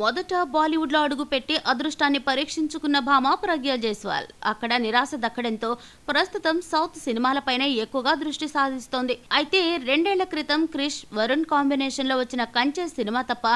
మొదట బాలీవుడ్లో అడుగుపెట్టి అదృష్టాన్ని పరీక్షించుకున్న భామ ప్రగ్యా జైస్వాల్ అక్కడ నిరాశ దక్కడంతో ప్రస్తుతం సౌత్ సినిమాలపైనే ఎక్కువగా దృష్టి సాధిస్తోంది. అయితే 2 ఏళ్ల క్రితం క్రిష్, వరుణ్ కాంబినేషన్ లో వచ్చిన కంచె సినిమా తప్ప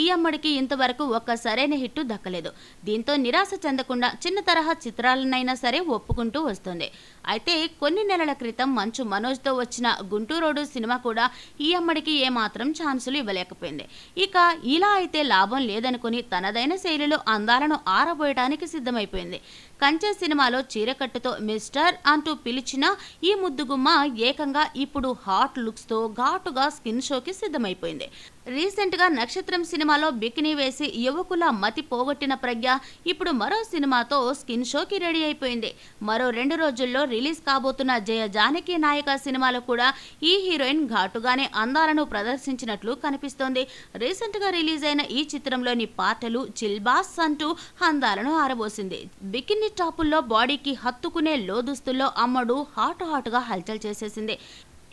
ఈ అమ్మడికి ఇంతవరకు ఒక్క సరైన హిట్టు దక్కలేదు. దీంతో నిరాశ చెందకుండా చిన్న తరహా చిత్రాలనైనా సరే ఒప్పుకుంటూ వస్తుంది. అయితే కొన్ని నెలల క్రితం మంచు మనోజ్ తో వచ్చిన గుంటూరోడు సినిమా కూడా ఈ అమ్మడికి ఏమాత్రం ఛాన్సులు ఇవ్వలేకపోయింది. ఇక ఇలా అయితే లాభం లేదనుకుని తనదైన శైలిలో అందాలను ఆరబోయడానికి సిద్ధమైపోయింది. కంచె సినిమాలో చీరకట్టుతో మిస్టర్ అంటూ పిలిచిన ఈ ముద్దుగుమ్మ ఏకంగా ఇప్పుడు హాట్ లుక్స్ తో ఘాటుగా స్కిన్ షోకి సిద్ధమైపోయింది. రీసెంట్ గా నక్షత్రం సినిమాలో బికినీ వేసి యువకుల మతి పోగొట్టిన ప్రజ్ఞ ఇప్పుడు మరో సినిమాతో స్కిన్ షోకి రెడీ అయిపోయింది. మరో 2 రోజుల్లో రిలీజ్ కాబోతున్న జయ జానకి నాయక సినిమాలో కూడా ఈ హీరోయిన్ ఘాటుగానే అందాలను ప్రదర్శించినట్లు కనిపిస్తోంది. రీసెంట్ గా రిలీజ్ అయిన ఈ చిత్రంలోని పాటలు చిల్బాస్ అంటూ అందాలను ఆరబోసింది. బికినీ టాపుల్లో బాడీకి హత్తుకునే లోదుస్తుల్లో అమ్మడు హాటుగా హల్చల్ చేసేసింది.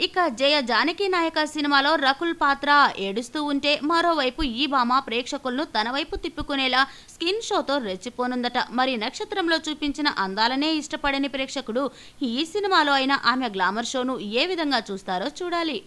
ఇక జయ జానకి నాయక సినిమాలో రకుల్ పాత్ర ఏడుస్తూ ఉంటే మరోవైపు ఈ భామ ప్రేక్షకులను తన వైపు తిప్పుకునేలా స్కిన్ షోతో రెచ్చిపోనుందట. మరి నక్షత్రంలో చూపించిన అందాలనే ఇష్టపడని ప్రేక్షకుడు ఈ సినిమాలో అయినా ఆమె గ్లామర్ షోను ఏ విధంగా చూస్తారో చూడాలి.